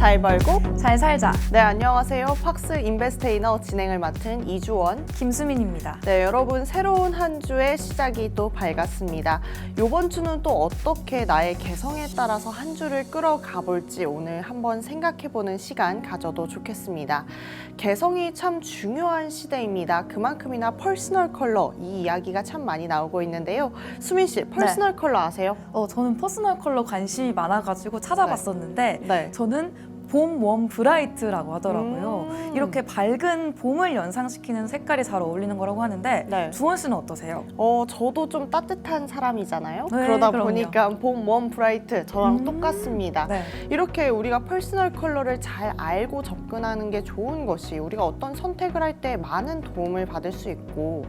잘 벌고 잘 살자. 네, 안녕하세요. 팍스 인베스테이너 진행을 맡은 이주원 김수민입니다. 네, 여러분 새로운 한 주의 시작이 또 밝았습니다. 이번 주는 또 어떻게 나의 개성에 따라서 한 주를 끌어가 볼지 오늘 한번 생각해보는 시간 가져도 좋겠습니다. 개성이 참 중요한 시대입니다. 그만큼이나 퍼스널 컬러 이 이야기가 참 많이 나오고 있는데요. 수민 씨, 퍼스널 컬러 아세요? 저는 퍼스널 컬러 관심이 많아가지고 찾아봤었는데 네. 저는 봄 웜 브라이트라고 하더라고요. 이렇게 밝은 봄을 연상시키는 색깔이 잘 어울리는 거라고 하는데 네. 주원 씨는 어떠세요? 저도 좀 따뜻한 사람이잖아요. 네, 그러다 그럼요. 보니까 봄, 웜, 브라이트 저랑 똑같습니다. 네. 이렇게 우리가 퍼스널 컬러를 잘 알고 접근하는 게 좋은 것이 우리가 어떤 선택을 할 때 많은 도움을 받을 수 있고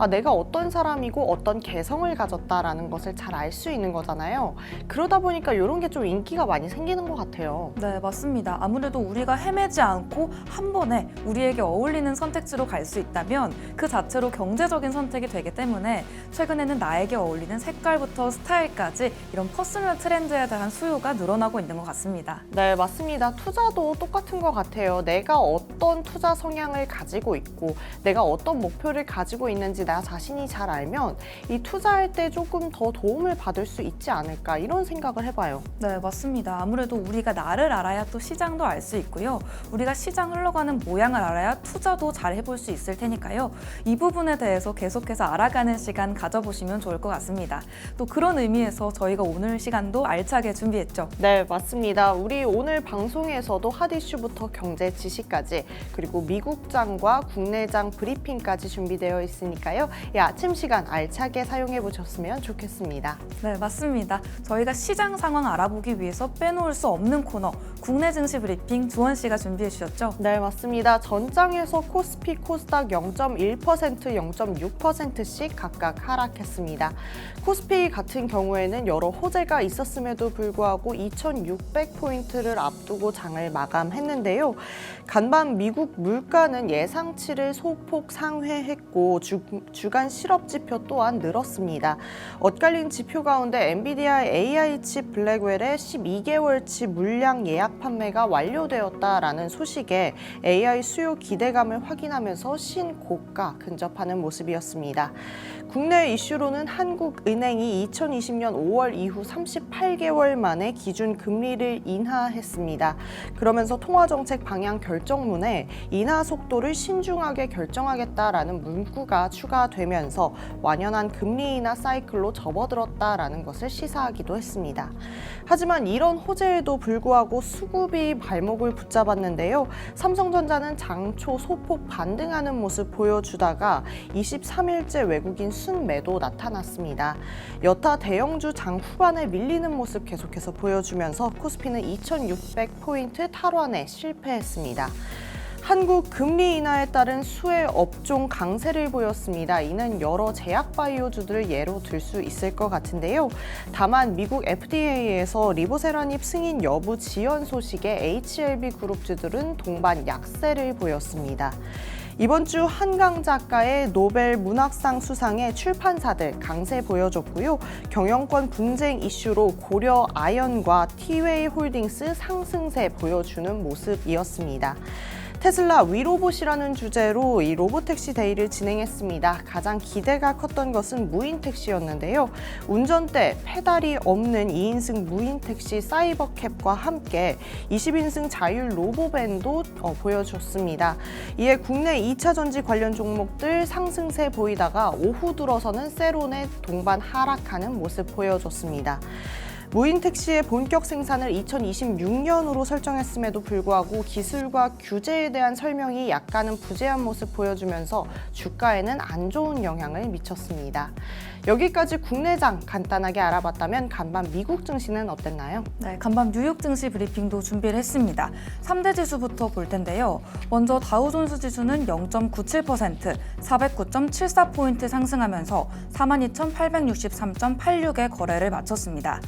내가 어떤 사람이고 어떤 개성을 가졌다라는 것을 잘 알 수 있는 거잖아요. 그러다 보니까 이런 게 좀 인기가 많이 생기는 것 같아요. 네, 맞습니다. 아무래도 우리가 헤매지 않고 한 번에 우리에게 어울리는 선택지로 갈 수 있다면 그 자체로 경제적인 선택이 되기 때문에 최근에는 나에게 어울리는 색깔부터 스타일까지 이런 퍼스널 트렌드에 대한 수요가 늘어나고 있는 것 같습니다. 네, 맞습니다. 투자도 똑같은 것 같아요. 내가 어떤 투자 성향을 가지고 있고 내가 어떤 목표를 가지고 있는지 나 자신이 잘 알면 이 투자할 때 조금 더 도움을 받을 수 있지 않을까 이런 생각을 해봐요. 네, 맞습니다. 아무래도 우리가 나를 알아야 또 시장도 알 수 있고요. 우리가 시장 흘러가는 모양을 알아야 투자도 잘 해볼 수 있을 테니까요. 이 부분에 대해서 계속해서 알아가는 시간 가져보시면 좋을 것 같습니다. 또 그런 의미에서 저희가 오늘 시간도 알차게 준비했죠. 네, 맞습니다. 우리 오늘 방송에서도 핫 이슈부터 경제 지식까지 그리고 미국장과 국내장 브리핑까지 준비되어 있으니까요. 이 아침 시간 알차게 사용해 보셨으면 좋겠습니다. 네, 맞습니다. 저희가 시장 상황 알아보기 위해서 빼놓을 수 없는 코너 국내 증시 브리핑 주원 씨가 준비해 주셨죠? 네, 맞습니다. 전장에서 코스피, 코스닥 0.1%, 0.6%씩 각각 하락했습니다. 코스피 같은 경우에는 여러 호재가 있었음에도 불구하고 2,600포인트를 앞두고 장을 마감했는데요. 간밤 미국 물가는 예상치를 소폭 상회했고 주간 실업지표 또한 늘었습니다. 엇갈린 지표 가운데 엔비디아 AI 칩 블랙웰의 12개월치 물량 예약 판매가 완료되었다라는 소식에 AI 수요 기대감을 확인하면서 신고가 근접하는 모습이었습니다. 국내 이슈로는 한국은행이 2020년 5월 이후 38개월 만에 기준 금리를 인하했습니다. 그러면서 통화정책 방향 결정문에 인하 속도를 신중하게 결정하겠다라는 문구가 추가되면서 완연한 금리 인하 사이클로 접어들었다라는 것을 시사하기도 했습니다. 하지만 이런 호재에도 불구하고 수급이 발목을 붙잡았는데요. 삼성전자는 장초 소폭 반등하는 모습 보여주다가 23일째 외국인 순매도 나타났습니다. 여타 대형주 장 후반에 밀리는 모습 계속해서 보여주면서 코스피는 2,600포인트 탈환에 실패했습니다. 한국 금리 인하에 따른 수혜 업종 강세를 보였습니다. 이는 여러 제약바이오주들을 예로 들 수 있을 것 같은데요. 다만 미국 FDA에서 리보세라닙 승인 여부 지연 소식에 HLB 그룹주들은 동반 약세를 보였습니다. 이번 주 한강 작가의 노벨 문학상 수상에 출판사들 강세 보여줬고요. 경영권 분쟁 이슈로 고려 아연과 티웨이 홀딩스 상승세 보여주는 모습이었습니다. 테슬라 위로봇이라는 주제로 이 로보택시 데이를 진행했습니다. 가장 기대가 컸던 것은 무인택시였는데요. 운전대, 페달이 없는 2인승 무인택시 사이버캡과 함께 20인승 자율 로보밴도 보여줬습니다. 이에 국내 2차 전지 관련 종목들 상승세 보이다가 오후 들어서는 세론의 동반 하락하는 모습 보여줬습니다. 무인택시의 본격 생산을 2026년으로 설정했음에도 불구하고 기술과 규제에 대한 설명이 약간은 부재한 모습 보여주면서 주가에는 안 좋은 영향을 미쳤습니다. 여기까지 국내장 간단하게 알아봤다면 간밤 미국 증시는 어땠나요? 네, 간밤 뉴욕 증시 브리핑도 준비를 했습니다. 3대 지수부터 볼 텐데요. 먼저 다우존스 지수는 0.97%, 409.74포인트 상승하면서 42,863.86의 거래를 마쳤습니다.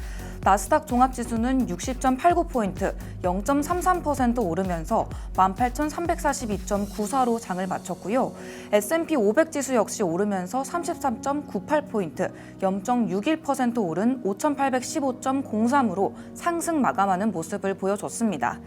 나스닥 종합지수는 60.89포인트, 0.33% 오르면서 18,342.94로 장을 마쳤고요. S&P 500 지수 역시 오르면서 33.98포인트, 0.61% 오른 5,815.03으로 상승 마감하는 모습을 보여줬습니다.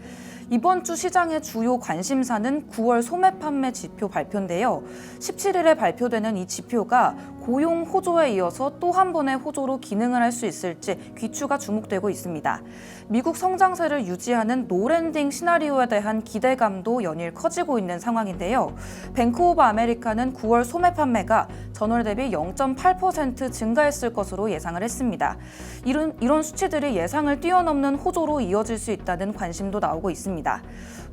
이번 주 시장의 주요 관심사는 9월 소매 판매 지표 발표인데요. 17일에 발표되는 이 지표가 고용 호조에 이어서 또 한 번의 호조로 기능을 할 수 있을지 귀추가 주목되고 있습니다. 미국 성장세를 유지하는 노랜딩 시나리오에 대한 기대감도 연일 커지고 있는 상황인데요. 뱅크 오브 아메리카는 9월 소매 판매가 전월 대비 0.8% 증가했을 것으로 예상을 했습니다. 이런 수치들이 예상을 뛰어넘는 호조로 이어질 수 있다는 관심도 나오고 있습니다.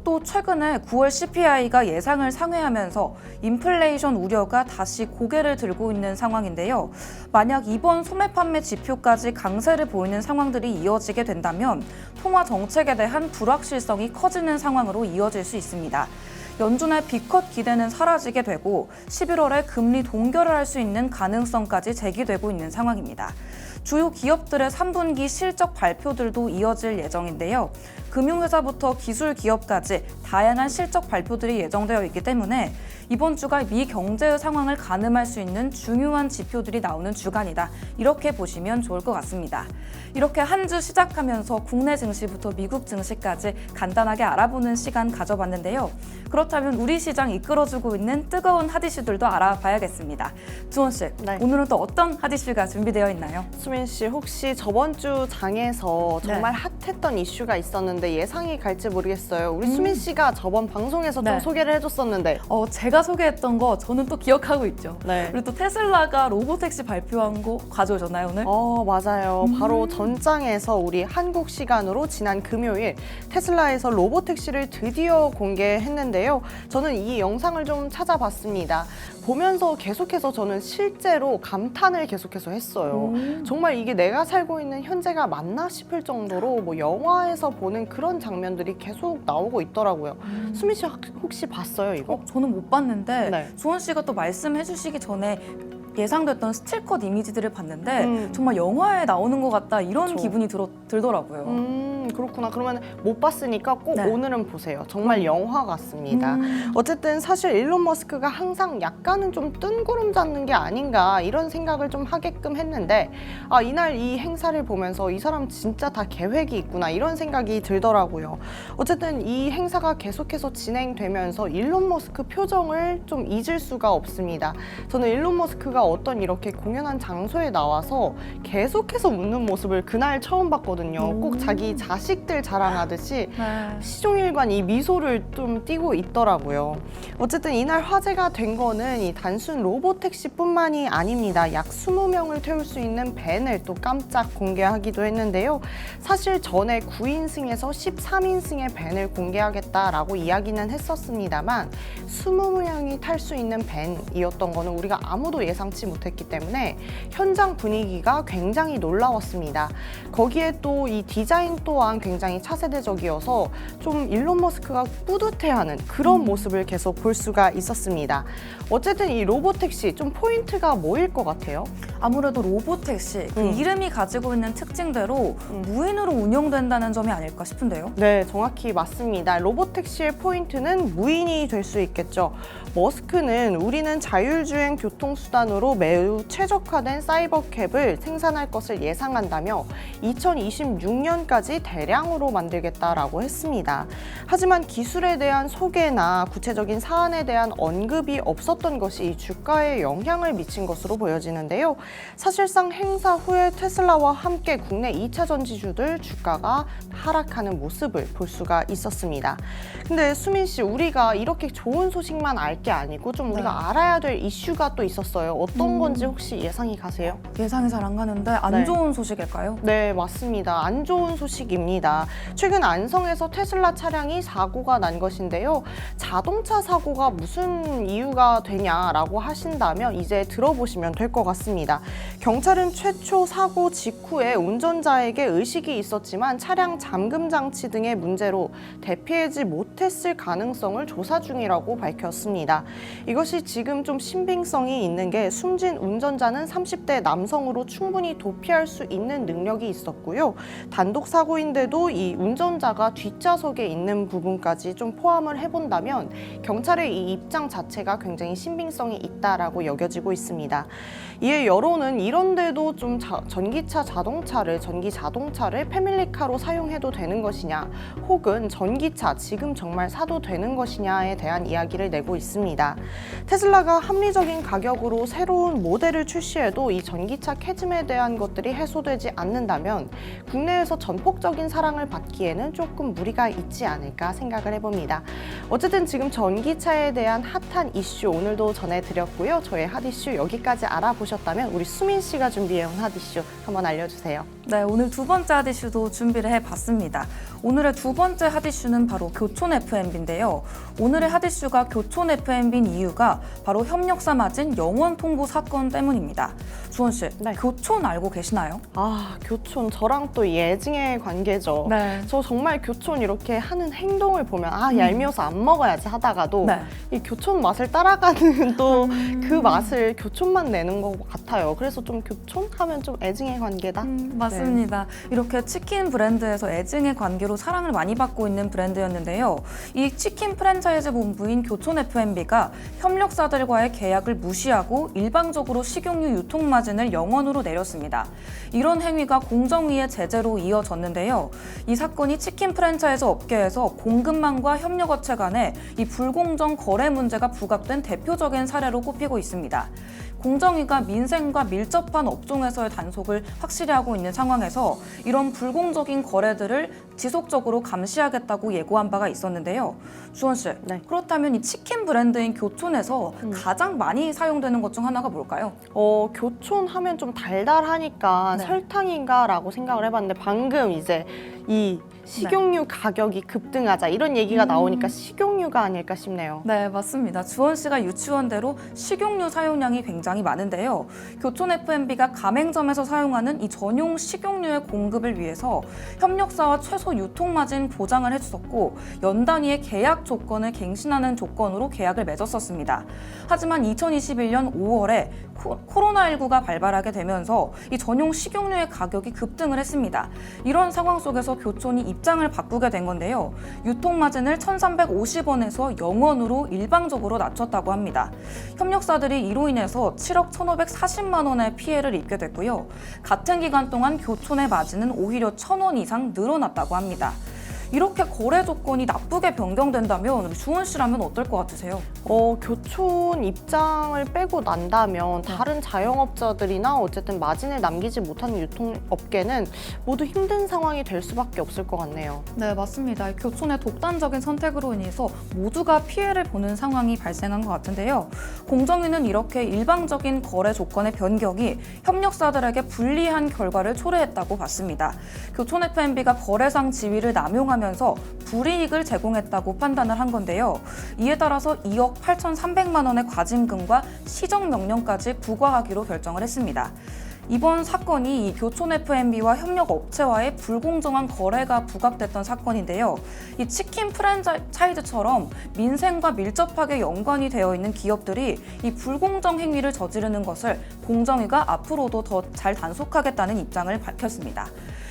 또 최근에 9월 CPI가 예상을 상회하면서 인플레이션 우려가 다시 고개를 들고 있는 상황인데요. 만약 이번 소매 판매 지표까지 강세를 보이는 상황들이 이어지게 된다면 통화 정책에 대한 불확실성이 커지는 상황으로 이어질 수 있습니다. 연준의 B컷 기대는 사라지게 되고 11월에 금리 동결을 할 수 있는 가능성까지 제기되고 있는 상황입니다. 주요 기업들의 3분기 실적 발표들도 이어질 예정인데요. 금융회사부터 기술 기업까지 다양한 실적 발표들이 예정되어 있기 때문에 이번 주가 미 경제의 상황을 가늠할 수 있는 중요한 지표들이 나오는 주간이다. 이렇게 보시면 좋을 것 같습니다. 이렇게 한 주 시작하면서 국내 증시부터 미국 증시까지 간단하게 알아보는 시간 가져봤는데요. 그렇다면 우리 시장 이끌어주고 있는 뜨거운 핫 이슈들도 알아봐야겠습니다. 주원 씨, 네. 오늘은 또 어떤 핫 이슈가 준비되어 있나요? 수민 씨, 혹시 저번 주 장에서 정말 핫했던 이슈가 있었는데 예상이 갈지 모르겠어요. 우리 수민 씨가 저번 방송에서 좀 네. 소개를 해줬었는데. 제가 소개했던 거 저는 또 기억하고 있죠. 네. 그리고 또 테슬라가 로보택시 발표한 거 가져오셨나요, 오늘? 맞아요. 바로 전장에서 우리 한국 시간으로 지난 금요일 테슬라에서 로보택시를 드디어 공개했는데요. 저는 이 영상을 좀 찾아봤습니다. 보면서 계속해서 저는 실제로 감탄을 계속해서 했어요. 정말 이게 내가 살고 있는 현재가 맞나 싶을 정도로 뭐 영화에서 보는 그런 장면들이 계속 나오고 있더라고요. 수민 씨 혹시 봤어요, 이거? 저는 못 봤는데 네. 주원 씨가 또 말씀해 주시기 전에 예상됐던 스틸컷 이미지들을 봤는데 정말 영화에 나오는 것 같다 이런 그쵸. 기분이 들더라고요. 그렇구나. 그러면 못 봤으니까 꼭 네. 오늘은 보세요. 정말 영화 같습니다. 어쨌든 사실 일론 머스크가 항상 약간은 좀 뜬구름 잡는 게 아닌가 이런 생각을 좀 하게끔 했는데 이날 이 행사를 보면서 이 사람 진짜 다 계획이 있구나 이런 생각이 들더라고요. 어쨌든 이 행사가 계속해서 진행되면서 일론 머스크 표정을 좀 잊을 수가 없습니다. 저는 일론 머스크가 어떤 이렇게 공연한 장소에 나와서 계속해서 웃는 모습을 그날 처음 봤거든요. 꼭 자기 자식들 자랑하듯이 네. 시종일관 이 미소를 좀 띠고 있더라고요. 어쨌든 이날 화제가 된 거는 이 단순 로보택시뿐만이 아닙니다. 약 20명을 태울 수 있는 밴을 또 깜짝 공개하기도 했는데요. 사실 전에 9인승에서 13인승의 밴을 공개하겠다라고 이야기는 했었습니다만 20명이 탈 수 있는 밴이었던 거는 우리가 아무도 예상치 못했기 때문에 현장 분위기가 굉장히 놀라웠습니다. 거기에 또 이 디자인 또한 굉장히 차세대적이어서 좀 일론 머스크가 뿌듯해하는 그런 모습을 계속 볼 수가 있었습니다. 어쨌든 이 로보택시 좀 포인트가 뭐일 것 같아요? 아무래도 로보택시 그 이름이 가지고 있는 특징대로 무인으로 운영된다는 점이 아닐까 싶은데요. 네, 정확히 맞습니다. 로보택시의 포인트는 무인이 될 수 있겠죠. 머스크는 우리는 자율주행 교통수단으로 매우 최적화된 사이버캡을 생산할 것을 예상한다며 2026년까지 대량으로 만들겠다라고 했습니다. 하지만 기술에 대한 소개나 구체적인 사안에 대한 언급이 없었던 것이 이 주가에 영향을 미친 것으로 보여지는데요. 사실상 행사 후에 테슬라와 함께 국내 2차 전지주들 주가가 하락하는 모습을 볼 수가 있었습니다. 근데 수민 씨, 우리가 이렇게 좋은 소식만 알 게 아니고 좀 우리가 알아야 될 이슈가 또 있었어요. 어떤 건지 혹시 예상이 가세요? 예상이 잘 안 가는데 안 네. 좋은 소식일까요? 네, 맞습니다. 안 좋은 소식입니다. 최근 안성에서 테슬라 차량이 사고가 난 것인데요. 자동차 사고가 무슨 이유가 되냐라고 하신다면 이제 들어보시면 될 것 같습니다. 경찰은 최초 사고 직후에 운전자에게 의식이 있었지만 차량 잠금 장치 등의 문제로 대피하지 못했을 가능성을 조사 중이라고 밝혔습니다. 이것이 지금 좀 신빙성이 있는 게 숨진 운전자는 30대 남성으로 충분히 도피할 수 있는 능력이 있었고요. 단독 사고인데 그런데도 이 운전자가 뒷좌석에 있는 부분까지 좀 포함을 해본다면 경찰의 이 입장 자체가 굉장히 신빙성이 있다라고 여겨지고 있습니다. 이에 여론은 이런데도 좀 전기 자동차를 패밀리카로 사용해도 되는 것이냐, 혹은 전기차 지금 정말 사도 되는 것이냐에 대한 이야기를 내고 있습니다. 테슬라가 합리적인 가격으로 새로운 모델을 출시해도 이 전기차 캐즘에 대한 것들이 해소되지 않는다면 국내에서 전폭적인 사랑을 받기에는 조금 무리가 있지 않을까 생각을 해봅니다. 어쨌든 지금 전기차에 대한 핫한 이슈 오늘도 전해드렸고요. 저의 핫 이슈 여기까지 알아보셨다면 우리 수민 씨가 준비해온 핫 이슈 한번 알려주세요. 네, 오늘 두 번째 핫 이슈도 준비를 해봤습니다. 오늘의 두 번째 핫 이슈는 바로 교촌 FMB인데요. 오늘의 핫 이슈가 교촌 FMB인 이유가 바로 협력사 맞은 영원 통보 사건 때문입니다. 주원 씨, 네. 교촌 알고 계시나요? 아, 교촌 저랑 또 예증의 관계죠. 네. 저 정말 교촌 이렇게 하는 행동을 보면 얄미워서 안 먹어야지 하다가도 네. 이 교촌 맛을 따라가는 또 그 맛을 교촌만 내는 것 같아요. 그래서 좀 교촌 하면 좀 애증의 관계다. 맞습니다. 이렇게 치킨 브랜드에서 애증의 관계로 사랑을 많이 받고 있는 브랜드였는데요. 이 치킨 프랜차이즈 본부인 교촌 FMB가 협력사들과의 계약을 무시하고 일방적으로 식용유 유통 마진을 영원으로 내렸습니다. 이런 행위가 공정위의 제재로 이어졌는데요. 이 사건이 치킨 프랜차이즈 업계에서 공급망과 협력업체 간에 이 불공정 거래 문제가 부각된 대표적인 사례로 꼽히고 있습니다. 공정위가 민생과 밀접한 업종에서의 단속을 확실히 하고 있는 상황에서 이런 불공정인 거래들을 지속적으로 감시하겠다고 예고한 바가 있었는데요. 주원 씨, 네. 그렇다면 이 치킨 브랜드인 교촌에서 가장 많이 사용되는 것 중 하나가 뭘까요? 교촌 하면 좀 달달하니까 네. 설탕인가라고 생각을 해봤는데 방금 이제 이 식용유 가격이 급등하자 이런 얘기가 나오니까 식용유가 아닐까 싶네요. 네, 맞습니다. 주원 씨가 유추원대로 식용유 사용량이 굉장히 많은데요. 교촌 FMB가 가맹점에서 사용하는 이 전용 식용유의 공급을 위해서 협력사와 최소 유통 마진 보장을 해주었고 연 단위의 계약 조건을 갱신하는 조건으로 계약을 맺었었습니다. 하지만 2021년 5월에 코로나19가 발발하게 되면서 이 전용 식용유의 가격이 급등을 했습니다. 이런 상황 속에서 교촌이 입장을 바꾸게 된 건데요. 유통 마진을 1,350원에서 0원으로 일방적으로 낮췄다고 합니다. 협력사들이 이로 인해서 7억 1,540만 원의 피해를 입게 됐고요. 같은 기간 동안 교촌의 마진은 오히려 1,000원 이상 늘어났다고 합니다. 이렇게 거래 조건이 나쁘게 변경된다면 주원 씨라면 어떨 것 같으세요? 교촌 입장을 빼고 난다면 다른 자영업자들이나 어쨌든 마진을 남기지 못하는 유통업계는 모두 힘든 상황이 될 수밖에 없을 것 같네요. 네, 맞습니다. 교촌의 독단적인 선택으로 인해서 모두가 피해를 보는 상황이 발생한 것 같은데요. 공정위는 이렇게 일방적인 거래 조건의 변경이 협력사들에게 불리한 결과를 초래했다고 봤습니다. 교촌 FMB가 거래상 지위를 남용하면서 불이익을 제공했다고 판단을 한 건데요. 이에 따라서 2억 8,300만 원의 과징금과 시정명령까지 부과하기로 결정을 했습니다. 이번 사건이 이 교촌 FMB와 협력 업체와의 불공정한 거래가 부각됐던 사건인데요. 이 치킨 프랜차이즈처럼 민생과 밀접하게 연관이 되어 있는 기업들이 이 불공정 행위를 저지르는 것을 공정위가 앞으로도 더 잘 단속하겠다는 입장을 밝혔습니다.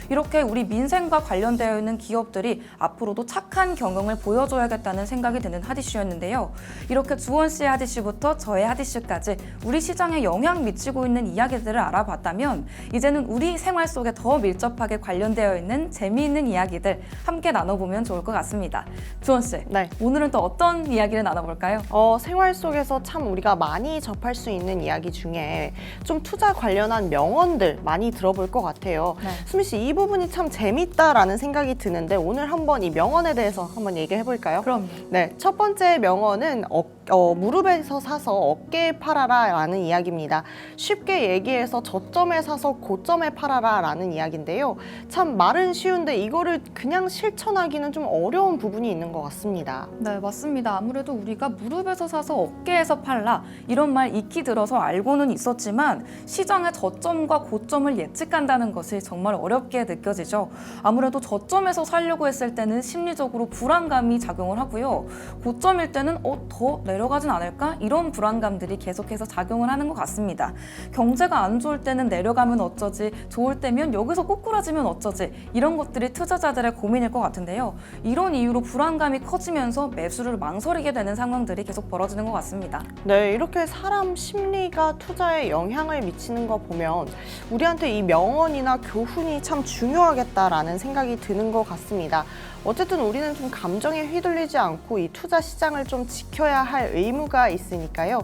이렇게 우리 민생과 관련되어 있는 기업들이 앞으로도 착한 경영을 보여줘야겠다는 생각이 드는 핫이슈였는데요. 이렇게 주원 씨의 핫이슈부터 저의 핫이슈까지 우리 시장에 영향 미치고 있는 이야기들을 알아봤다면 이제는 우리 생활 속에 더 밀접하게 관련되어 있는 재미있는 이야기들 함께 나눠보면 좋을 것 같습니다. 주원 씨, 네. 오늘은 또 어떤 이야기를 나눠볼까요? 생활 속에서 참 우리가 많이 접할 수 있는 이야기 중에 좀 투자 관련한 명언들 많이 들어볼 것 같아요. 네. 수미 씨, 이 부분이 참 재밌다라는 생각이 드는데 오늘 한번 이 명언에 대해서 한번 얘기해 볼까요? 그럼. 네, 첫 번째 명언은 무릎에서 사서 어깨에 팔아라 라는 이야기입니다. 쉽게 얘기해서 저점에 사서 고점에 팔아라 라는 이야기인데요. 참 말은 쉬운데 이거를 그냥 실천하기는 좀 어려운 부분이 있는 것 같습니다. 네, 맞습니다. 아무래도 우리가 무릎에서 사서 어깨에서 팔라 이런 말 익히 들어서 알고는 있었지만 시장의 저점과 고점을 예측한다는 것이 정말 어렵게 느껴지죠. 아무래도 저점에서 살려고 했을 때는 심리적으로 불안감이 작용을 하고요. 고점일 때는 더 내려가진 않을까? 이런 불안감들이 계속해서 작용을 하는 것 같습니다. 경제가 안 좋을 때는 내려가면 어쩌지, 좋을 때면 여기서 꼬꾸라지면 어쩌지, 이런 것들이 투자자들의 고민일 것 같은데요. 이런 이유로 불안감이 커지면서 매수를 망설이게 되는 상황들이 계속 벌어지는 것 같습니다. 네, 이렇게 사람 심리가 투자에 영향을 미치는 거 보면 우리한테 이 명언이나 교훈이 참 중요하겠다라는 생각이 드는 것 같습니다. 어쨌든 우리는 좀 감정에 휘둘리지 않고 이 투자 시장을 좀 지켜야 할 의무가 있으니까요.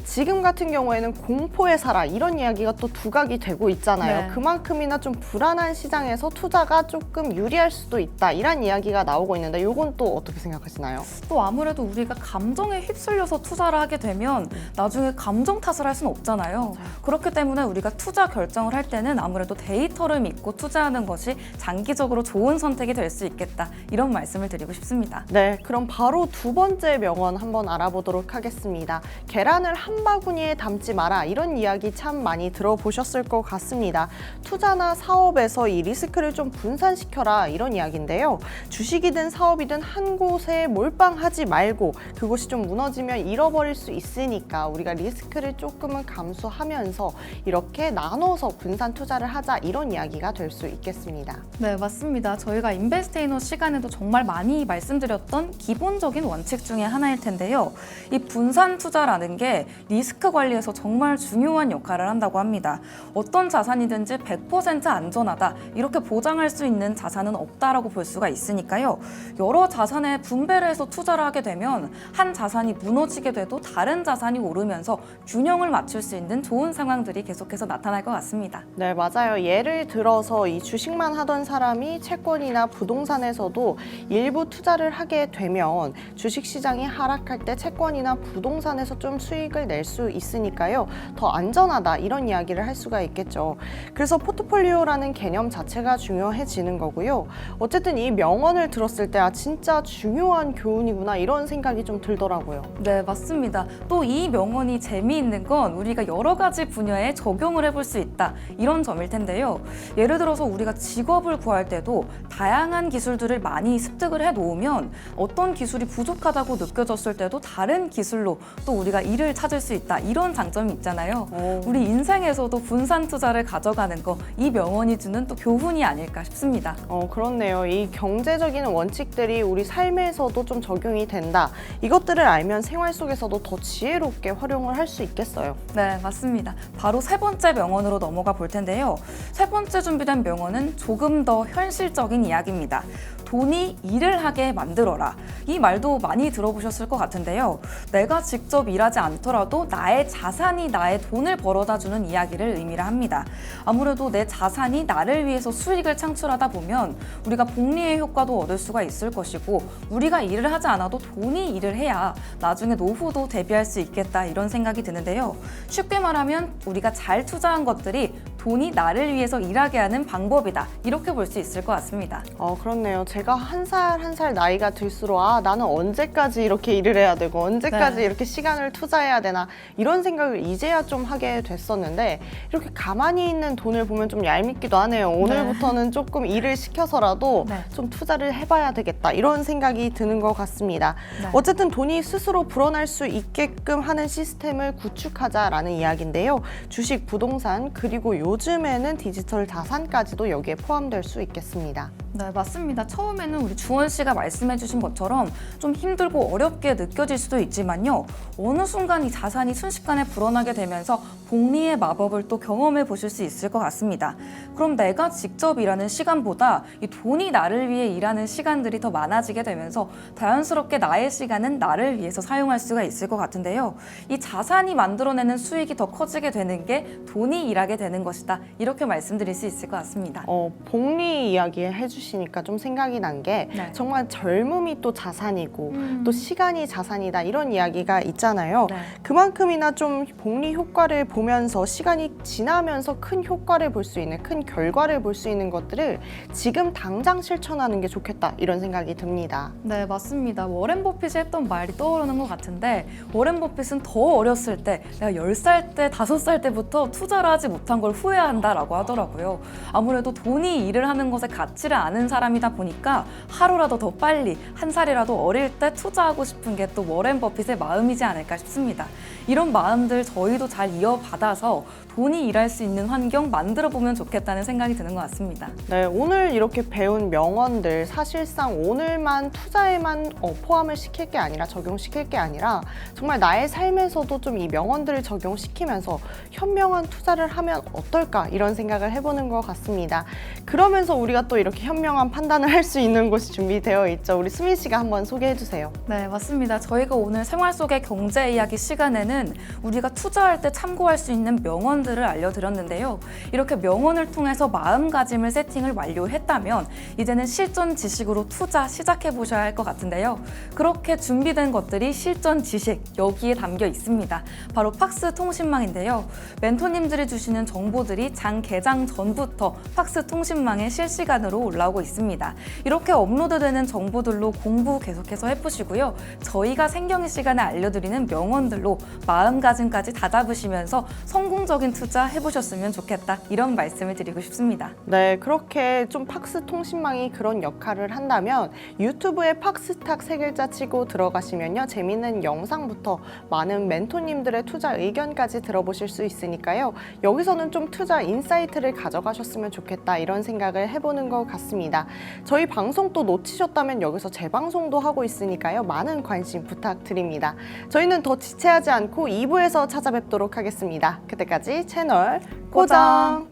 지금 같은 경우에는 공포에 살아 이런 이야기가 또 두각이 되고 있잖아요. 네. 그만큼이나 좀 불안한 시장에서 투자가 조금 유리할 수도 있다 이런 이야기가 나오고 있는데 이건 또 어떻게 생각하시나요? 또 아무래도 우리가 감정에 휩쓸려서 투자를 하게 되면 나중에 감정 탓을 할 수는 없잖아요. 그렇기 때문에 우리가 투자 결정을 할 때는 아무래도 데이터를 믿고 투자하는 것이 장기적으로 좋은 선택이 될 수 있겠다. 이런 말씀을 드리고 싶습니다. 네, 그럼 바로 두 번째 명언 한번 알아보도록 하겠습니다. 계란을 한 바구니에 담지 마라 이런 이야기 참 많이 들어보셨을 것 같습니다. 투자나 사업에서 이 리스크를 좀 분산시켜라 이런 이야기인데요. 주식이든 사업이든 한 곳에 몰빵하지 말고 그곳이 좀 무너지면 잃어버릴 수 있으니까 우리가 리스크를 조금은 감수하면서 이렇게 나눠서 분산 투자를 하자 이런 이야기가 될 수 있겠습니다. 네, 맞습니다. 저희가 인베스테이너 시간에도 정말 많이 말씀드렸던 기본적인 원칙 중에 하나일 텐데요. 이 분산 투자라는 게 리스크 관리에서 정말 중요한 역할을 한다고 합니다. 어떤 자산이든지 100% 안전하다 이렇게 보장할 수 있는 자산은 없다라고 볼 수가 있으니까요. 여러 자산에 분배를 해서 투자를 하게 되면 한 자산이 무너지게 돼도 다른 자산이 오르면서 균형을 맞출 수 있는 좋은 상황들이 계속해서 나타날 것 같습니다. 네, 맞아요. 예를 들어서 이 주식만 하던 사람이 채권이나 부동산에서도 일부 투자를 하게 되면 주식시장이 하락할 때 채권이나 부동산에서 좀 수익을 낼 수 있으니까요. 더 안전하다 이런 이야기를 할 수가 있겠죠. 그래서 포트폴리오라는 개념 자체가 중요해지는 거고요. 어쨌든 이 명언을 들었을 때 진짜 중요한 교훈이구나 이런 생각이 좀 들더라고요. 네, 맞습니다. 또 이 명언이 재미있는 건 우리가 여러 가지 분야에 적용을 해볼 수 있다 이런 점일 텐데요. 예를 들어서 우리가 직업을 구할 때도 다양한 기술들을 많이 습득을 해놓으면 어떤 기술이 부족하다고 느껴졌을 때도 다른 기술로 또 우리가 일을 찾을 수 있다 이런 장점이 있잖아요. 우리 인생에서도 분산 투자를 가져가는 거 이 명언이 주는 또 교훈이 아닐까 싶습니다. 그렇네요. 이 경제적인 원칙들이 우리 삶에서도 좀 적용이 된다. 이것들을 알면 생활 속에서도 더 지혜롭게 활용을 할 수 있겠어요. 네, 맞습니다. 바로 세 번째 명언으로 넘어가 볼 텐데요. 세 번째 준비된 명언은 조금 더 현실적인 이야기입니다. 돈이 일을 하게 만들어라. 이 말도 많이 들어보셨을 것 같은데요. 내가 직접 일하지 않더라도 나의 자산이 나의 돈을 벌어다 주는 이야기를 의미를 합니다. 아무래도 내 자산이 나를 위해서 수익을 창출하다 보면 우리가 복리의 효과도 얻을 수가 있을 것이고 우리가 일을 하지 않아도 돈이 일을 해야 나중에 노후도 대비할 수 있겠다 이런 생각이 드는데요. 쉽게 말하면 우리가 잘 투자한 것들이 돈이 나를 위해서 일하게 하는 방법이다. 이렇게 볼 수 있을 것 같습니다. 그렇네요. 제가 한 살 한 살 나이가 들수록 나는 언제까지 이렇게 일을 해야 되고 언제까지 네. 이렇게 시간을 투자해야 되나 이런 생각을 이제야 좀 하게 됐었는데 이렇게 가만히 있는 돈을 보면 좀 얄밉기도 하네요. 오늘부터는 조금 일을 시켜서라도 네. 좀 투자를 해봐야 되겠다 이런 생각이 드는 것 같습니다. 네. 어쨌든 돈이 스스로 불어날 수 있게끔 하는 시스템을 구축하자라는 이야기인데요. 주식, 부동산 그리고 요즘에는 디지털 자산까지도 여기에 포함될 수 있겠습니다. 네, 맞습니다. 처음에는 우리 주원 씨가 말씀해 주신 것처럼 좀 힘들고 어렵게 느껴질 수도 있지만요. 어느 순간 이 자산이 순식간에 불어나게 되면서 복리의 마법을 또 경험해 보실 수 있을 것 같습니다. 그럼 내가 직접 일하는 시간보다 이 돈이 나를 위해 일하는 시간들이 더 많아지게 되면서 자연스럽게 나의 시간은 나를 위해서 사용할 수가 있을 것 같은데요. 이 자산이 만들어내는 수익이 더 커지게 되는 게 돈이 일하게 되는 것이다. 이렇게 말씀드릴 수 있을 것 같습니다. 복리 이야기 해주시니까 좀 생각이 난 게 네. 정말 젊음이 또 자산이고 또 시간이 자산이다 이런 이야기가 있잖아요. 네. 그만큼이나 좀 복리 효과를 보면서 시간이 지나면서 큰 효과를 볼 수 있는 큰 결과를 볼 수 있는 것들을 지금 당장 실천하는 게 좋겠다 이런 생각이 듭니다. 네, 맞습니다. 워렌 버핏이 했던 말이 떠오르는 것 같은데 워렌 버핏은 더 어렸을 때 내가 10살 때, 5살 때부터 투자를 하지 못한 걸 후회한다라고 하더라고요. 아무래도 돈이 일을 하는 것에 가치를 아는 많은 사람이다 보니까 하루라도 더 빨리, 한 살이라도 어릴 때 투자하고 싶은 게 또 워렌 버핏의 마음이지 않을까 싶습니다. 이런 마음들 저희도 잘 이어받아서 돈이 일할 수 있는 환경 만들어보면 좋겠다는 생각이 드는 것 같습니다. 네, 오늘 이렇게 배운 명언들 사실상 오늘만 투자에만 포함을 시킬 게 아니라 적용시킬 게 아니라 정말 나의 삶에서도 좀 이 명언들을 적용시키면서 현명한 투자를 하면 어떨까 이런 생각을 해보는 것 같습니다. 그러면서 우리가 또 이렇게 현명한 판단을 할 수 있는 곳이 준비되어 있죠. 우리 수민 씨가 한번 소개해 주세요. 네, 맞습니다. 저희가 오늘 생활 속의 경제 이야기 시간에는 우리가 투자할 때 참고할 수 있는 명언들을 알려드렸는데요. 이렇게 명언을 통해서 마음가짐을 세팅을 완료했다면 이제는 실전 지식으로 투자 시작해 보셔야 할 것 같은데요. 그렇게 준비된 것들이 실전 지식 여기에 담겨 있습니다. 바로 팍스 통신망인데요. 멘토님들이 주시는 정보들이 장 개장 전부터 팍스 통신망에 실시간으로 올라오고 있습니다. 이렇게 업로드되는 정보들로 공부 계속해서 해보시고요. 저희가 생경의 시간에 알려드리는 명언들로 마음가짐까지 다잡으시면서 성공적인 투자 해보셨으면 좋겠다 이런 말씀을 드리고 싶습니다. 네, 그렇게 좀 팍스 통신망이 그런 역할을 한다면 유튜브에 팍스탁 세 글자 치고 들어가시면요. 재밌는 영상부터 많은 멘토님들의 투자 의견까지 들어보실 수 있으니까요. 여기서는 좀 투자 인사이트를 가져가셨으면 좋겠다 이런 생각을 해보는 것 같습니다. 저희 방송 또 놓치셨다면 여기서 재방송도 하고 있으니까요. 많은 관심 부탁드립니다. 저희는 더 지체하지 않고 2부에서 찾아뵙도록 하겠습니다. 그때까지 채널 고정!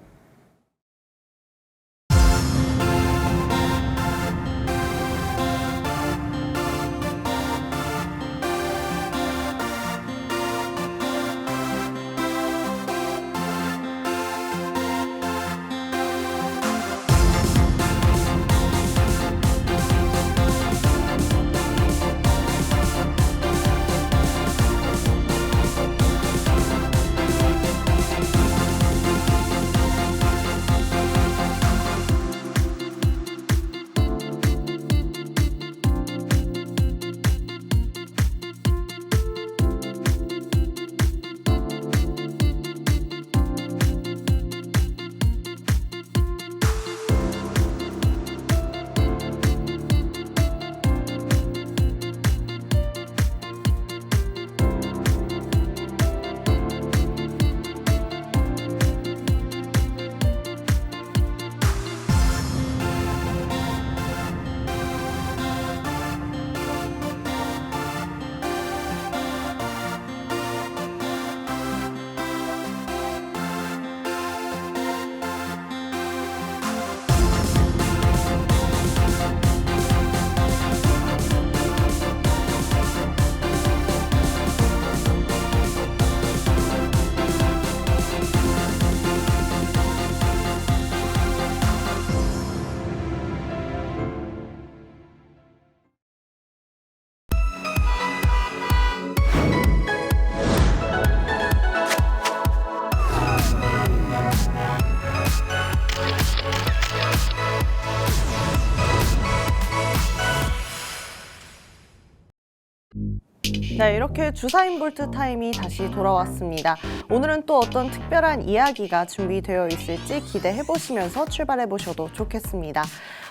네, 이렇게 주사인 볼트 타임이 다시 돌아왔습니다. 오늘은 또 어떤 특별한 이야기가 준비되어 있을지 기대해 보시면서 출발해 보셔도 좋겠습니다.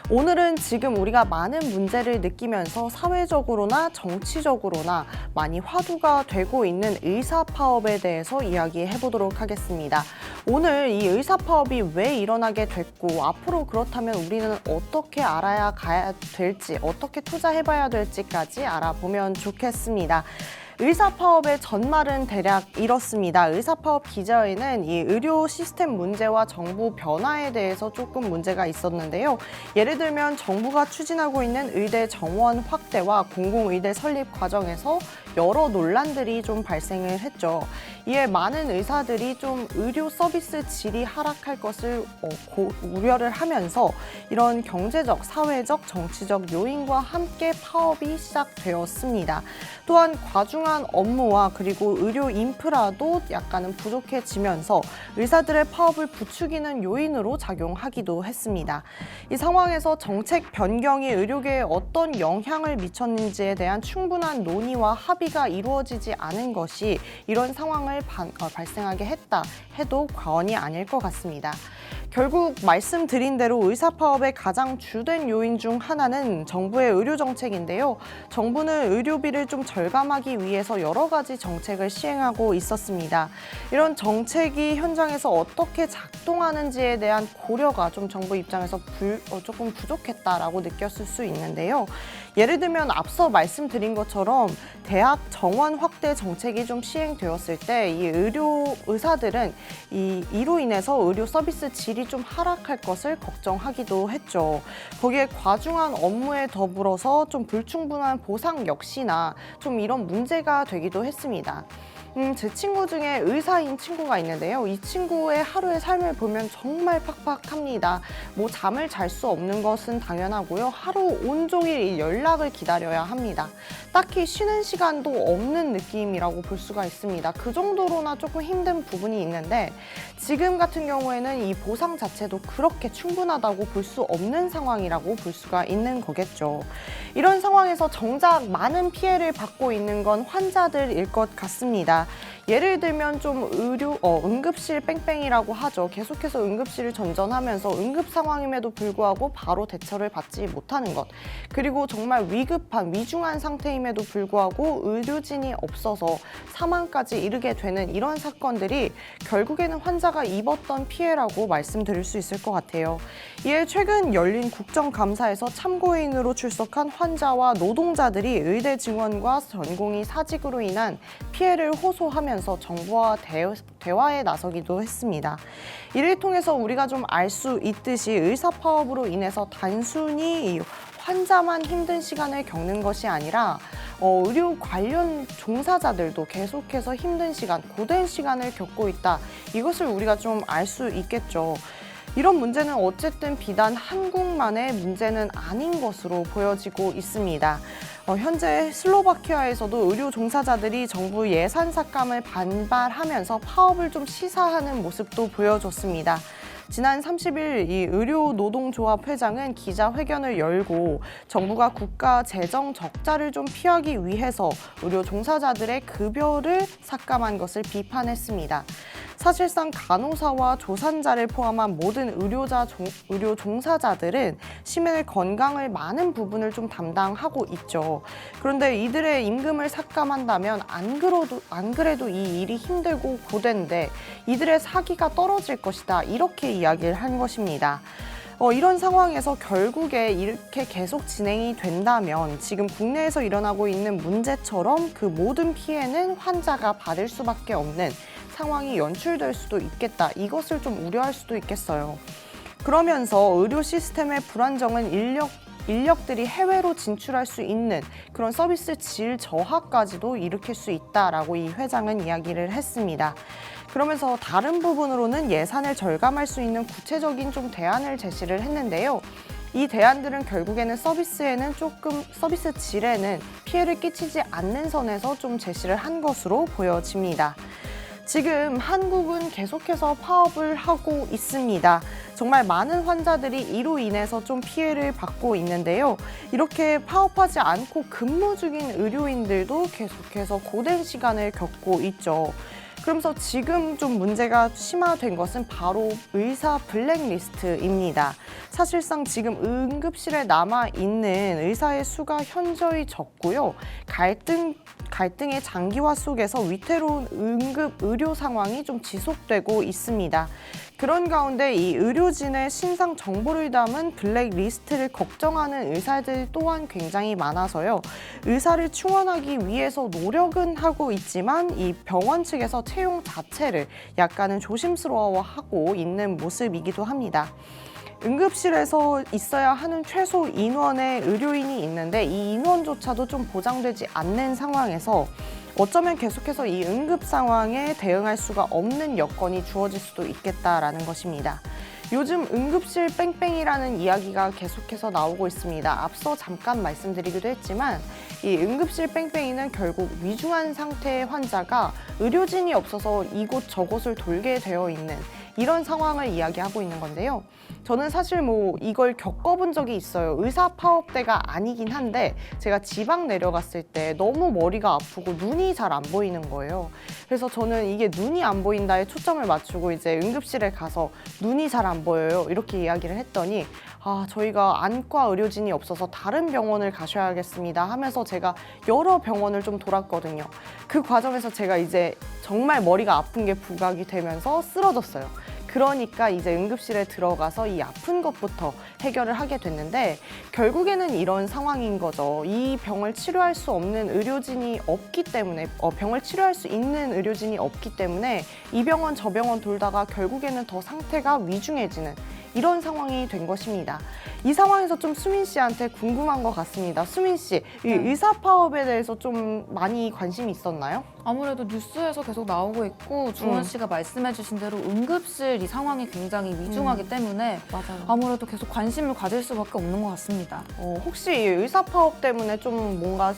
오늘은 지금 우리가 많은 문제를 느끼면서 사회적으로나 정치적으로나 많이 화두가 되고 있는 의사파업에 대해서 이야기해 보도록 하겠습니다. 오늘 이 의사파업이 왜 일어나게 됐고 앞으로 그렇다면 우리는 어떻게 알아야 가야 될지 어떻게 투자해 봐야 될지까지 알아보면 좋겠습니다. 의사파업의 전말은 대략 이렇습니다. 의사파업 기저에는 이 의료 시스템 문제와 정부 변화에 대해서 조금 문제가 있었는데요. 예를 들면 정부가 추진하고 있는 의대 정원 확대와 공공의대 설립 과정에서 여러 논란들이 좀 발생을 했죠. 이에 많은 의사들이 좀 의료 서비스 질이 하락할 것을 우려를 하면서 이런 경제적, 사회적, 정치적 요인과 함께 파업이 시작되었습니다. 또한 과중한 업무와 그리고 의료 인프라도 약간은 부족해지면서 의사들의 파업을 부추기는 요인으로 작용하기도 했습니다. 이 상황에서 정책 변경이 의료계에 어떤 영향을 미쳤는지에 대한 충분한 논의와 합의가 이루어지지 않은 것이 이런 상황을 발생하게 했다 해도 과언이 아닐 것 같습니다. 결국 말씀드린 대로 의사 파업의 가장 주된 요인 중 하나는 정부의 의료 정책인데요. 정부는 의료비를 좀 절감하기 위해서 여러 가지 정책을 시행하고 있었습니다. 이런 정책이 현장에서 어떻게 작동하는지에 대한 고려가 좀 정부 입장에서 조금 부족했다라고 느꼈을 수 있는데요. 예를 들면 앞서 말씀드린 것처럼 대학 정원 확대 정책이 좀 시행되었을 때 이 의사들은 이로 인해서 의료 서비스 질이 좀 하락할 것을 걱정하기도 했죠. 거기에 과중한 업무에 더불어서 좀 불충분한 보상 역시나 좀 이런 문제가 되기도 했습니다. 제 친구 중에 의사인 친구가 있는데요. 이 친구의 하루의 삶을 보면 정말 팍팍합니다. 뭐 잠을 잘 수 없는 것은 당연하고요. 하루 온종일 이 연락을 기다려야 합니다. 딱히 쉬는 시간도 없는 느낌이라고 볼 수가 있습니다. 그 정도로나 조금 힘든 부분이 있는데 지금 같은 경우에는 이 보상 자체도 그렇게 충분하다고 볼 수 없는 상황이라고 볼 수가 있는 거겠죠. 이런 상황에서 정작 많은 피해를 받고 있는 건 환자들일 것 같습니다. 예를 들면 좀 응급실 뺑뺑이라고 하죠. 계속해서 응급실을 전전하면서 응급 상황임에도 불구하고 바로 대처를 받지 못하는 것. 그리고 정말 위급한 위중한 상태임에도 불구하고 의료진이 없어서 사망까지 이르게 되는 이런 사건들이 결국에는 환자가 입었던 피해라고 말씀드릴 수 있을 것 같아요. 이에 최근 열린 국정감사에서 참고인으로 출석한 환자와 노동자들이 의대 증원과 전공의 사직으로 인한 피해를 호소하면서 정부와 대화에 나서기도 했습니다. 이를 통해서 우리가 좀 알 수 있듯이 의사 파업으로 인해서 단순히 환자만 힘든 시간을 겪는 것이 아니라 의료 관련 종사자들도 계속해서 힘든 시간, 고된 시간을 겪고 있다. 이것을 우리가 좀 알 수 있겠죠. 이런 문제는 어쨌든 비단 한국만의 문제는 아닌 것으로 보여지고 있습니다. 현재 슬로바키아에서도 의료 종사자들이 정부 예산 삭감을 반발하면서 파업을 좀 시사하는 모습도 보여줬습니다. 지난 30일 이 의료노동조합 회장은 기자회견을 열고 정부가 국가 재정 적자를 좀 피하기 위해서 의료 종사자들의 급여를 삭감한 것을 비판했습니다. 사실상 간호사와 조산자를 포함한 모든 의료 종사자들은 시민의 건강을 많은 부분을 좀 담당하고 있죠. 그런데 이들의 임금을 삭감한다면 안 그래도 이 일이 힘들고 고된데 이들의 사기가 떨어질 것이다. 이렇게 이야기를 한 것입니다. 이런 상황에서 결국에 이렇게 계속 진행이 된다면 지금 국내에서 일어나고 있는 문제처럼 그 모든 피해는 환자가 받을 수밖에 없는 상황이 연출될 수도 있겠다. 이것을 좀 우려할 수도 있겠어요. 그러면서 의료 시스템의 불안정은 인력들이 해외로 진출할 수 있는 그런 서비스 질 저하까지도 일으킬 수 있다라고 이 회장은 이야기를 했습니다. 그러면서 다른 부분으로는 예산을 절감할 수 있는 구체적인 좀 대안을 제시를 했는데요. 이 대안들은 결국에는 서비스 질에는 피해를 끼치지 않는 선에서 좀 제시를 한 것으로 보여집니다. 지금 한국은 계속해서 파업을 하고 있습니다. 정말 많은 환자들이 이로 인해서 좀 피해를 받고 있는데요. 이렇게 파업하지 않고 근무 중인 의료인들도 계속해서 고된 시간을 겪고 있죠. 그러면서 지금 좀 문제가 심화된 것은 바로 의사 블랙리스트입니다. 사실상 지금 응급실에 남아있는 의사의 수가 현저히 적고요. 갈등의 장기화 속에서 위태로운 응급 의료 상황이 좀 지속되고 있습니다. 그런 가운데 이 의료진의 신상 정보를 담은 블랙리스트를 걱정하는 의사들 또한 굉장히 많아서요. 의사를 충원하기 위해서 노력은 하고 있지만 이 병원 측에서 채용 자체를 약간은 조심스러워하고 있는 모습이기도 합니다. 응급실에서 있어야 하는 최소 인원의 의료인이 있는데 이 인원조차도 좀 보장되지 않는 상황에서 어쩌면 계속해서 이 응급 상황에 대응할 수가 없는 여건이 주어질 수도 있겠다라는 것입니다. 요즘 응급실 뺑뺑이라는 이야기가 계속해서 나오고 있습니다. 앞서 잠깐 말씀드리기도 했지만 이 응급실 뺑뺑이는 결국 위중한 상태의 환자가 의료진이 없어서 이곳 저곳을 돌게 되어 있는 이런 상황을 이야기하고 있는 건데요. 저는 사실 뭐 이걸 겪어본 적이 있어요. 의사 파업때가 아니긴 한데 제가 지방 내려갔을 때 너무 머리가 아프고 눈이 잘 안 보이는 거예요. 그래서 저는 이게 눈이 안 보인다에 초점을 맞추고 이제 응급실에 가서 눈이 잘 안 보여요. 이렇게 이야기를 했더니 저희가 안과 의료진이 없어서 다른 병원을 가셔야겠습니다 하면서 제가 여러 병원을 좀 돌았거든요. 그 과정에서 제가 이제 정말 머리가 아픈 게 부각이 되면서 쓰러졌어요. 그러니까 이제 응급실에 들어가서 이 아픈 것부터 해결을 하게 됐는데 결국에는 이런 상황인 거죠. 이 병을 치료할 수 없는 의료진이 없기 때문에 병을 치료할 수 있는 의료진이 없기 때문에 이 병원 저 병원 돌다가 결국에는 더 상태가 위중해지는 이런 상황이 된 것입니다. 이 상황에서 좀 수민 씨한테 궁금한 것 같습니다. 수민 씨, 이 의사 파업에 대해서 좀 많이 관심이 있었나요? 아무래도 뉴스에서 계속 나오고 있고 주원 씨가 말씀해주신 대로 응급실 이 상황이 굉장히 위중하기 때문에 맞아요. 아무래도 계속 관심을 가질 수밖에 없는 것 같습니다. 혹시 의사 파업 때문에 좀 뭔가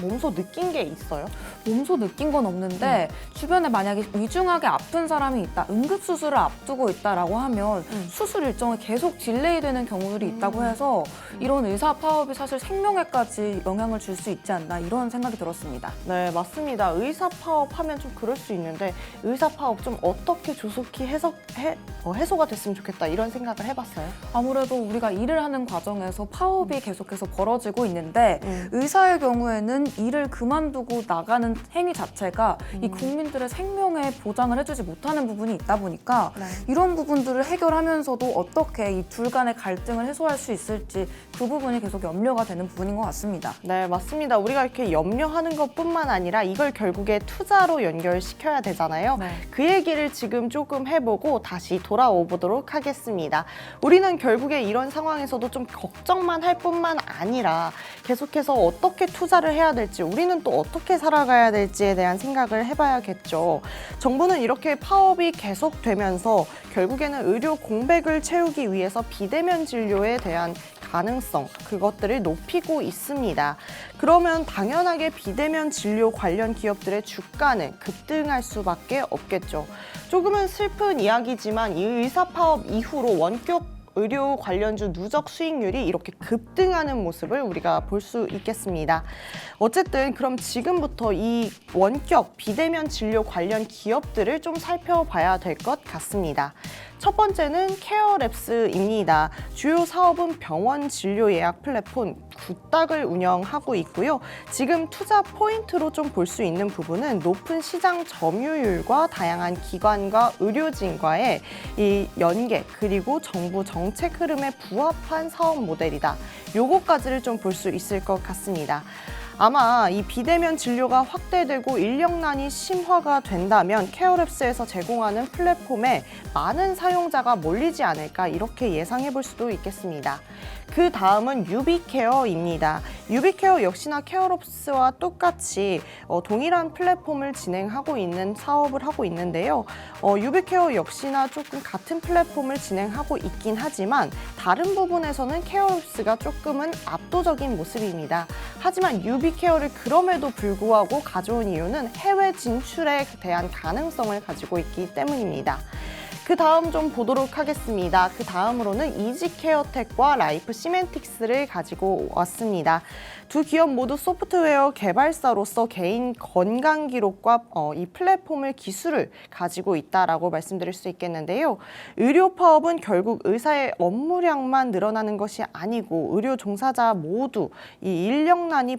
몸소 느낀 게 있어요? 몸소 느낀 건 없는데 주변에 만약에 위중하게 아픈 사람이 있다, 응급수술을 앞두고 있다라고 하면 수술 일정이 계속 딜레이되는 경우들이 있다고 해서 이런 의사 파업이 사실 생명에까지 영향을 줄 수 있지 않나 이런 생각이 들었습니다. 네, 맞습니다. 의사 파업 하면 좀 그럴 수 있는데 의사 파업 좀 어떻게 조속히 해소가 됐으면 좋겠다 이런 생각을 해봤어요. 아무래도 우리가 일을 하는 과정에서 파업이 계속해서 벌어지고 있는데 의사의 경우에는 일을 그만두고 나가는 행위 자체가 이 국민들의 생명에 보장을 해주지 못하는 부분이 있다 보니까 이런 부분들을 해결하면서도 어떻게 이 둘 간의 갈등을 해소할 수 있을지 그 부분이 계속 염려가 되는 부분인 것 같습니다. 네, 맞습니다. 우리가 이렇게 염려하는 것뿐만 아니라 이걸 결국에 투자로 연결시켜야 되잖아요. 네. 그 얘기를 지금 조금 해보고 다시 돌아오도록 하겠습니다. 우리는 결국에 이런 상황에서도 좀 걱정만 할 뿐만 아니라 계속해서 어떻게 투자를 해야 될지, 우리는 또 어떻게 살아가야 될지에 대한 생각을 해봐야겠죠. 정부는 이렇게 파업이 계속되면서 결국에는 의료 공백을 채우기 위해서 비대면 진료에 대한 가능성, 그것들을 높이고 있습니다. 그러면 당연하게 비대면 진료 관련 기업들의 주가는 급등할 수밖에 없겠죠. 조금은 슬픈 이야기지만 이 의사 파업 이후로 원격 의료 관련주 누적 수익률이 이렇게 급등하는 모습을 우리가 볼 수 있겠습니다. 어쨌든 그럼 지금부터 이 원격 비대면 진료 관련 기업들을 좀 살펴봐야 될 것 같습니다. 첫 번째는 케어랩스입니다. 주요 사업은 병원 진료 예약 플랫폼 굿닥을 운영하고 있고요. 지금 투자 포인트로 좀 볼 수 있는 부분은 높은 시장 점유율과 다양한 기관과 의료진과의 이 연계, 그리고 정부 정책 흐름에 부합한 사업 모델이다. 요거까지를 좀 볼 수 있을 것 같습니다. 아마 이 비대면 진료가 확대되고 인력난이 심화가 된다면 케어랩스에서 제공하는 플랫폼에 많은 사용자가 몰리지 않을까 이렇게 예상해 볼 수도 있겠습니다. 그 다음은 유비케어입니다. 유비케어 역시나 케어랩스와 똑같이 동일한 플랫폼을 진행하고 있는 사업을 하고 있는데요. 유비케어 역시나 조금 같은 플랫폼을 진행하고 있긴 하지만 다른 부분에서는 케어랩스가 조금은 압도적인 모습입니다. 하지만 유비케어를 그럼에도 불구하고 가져온 이유는 해외 진출에 대한 가능성을 가지고 있기 때문입니다. 그 다음 좀 보도록 하겠습니다. 그 다음으로는 이지케어텍과 라이프 시멘틱스를 가지고 왔습니다. 두 기업 모두 소프트웨어 개발사로서 개인 건강 기록과 이 플랫폼을 기술을 가지고 있다라고 말씀드릴 수 있겠는데요. 의료 파업은 결국 의사의 업무량만 늘어나는 것이 아니고 의료 종사자 모두 이 인력이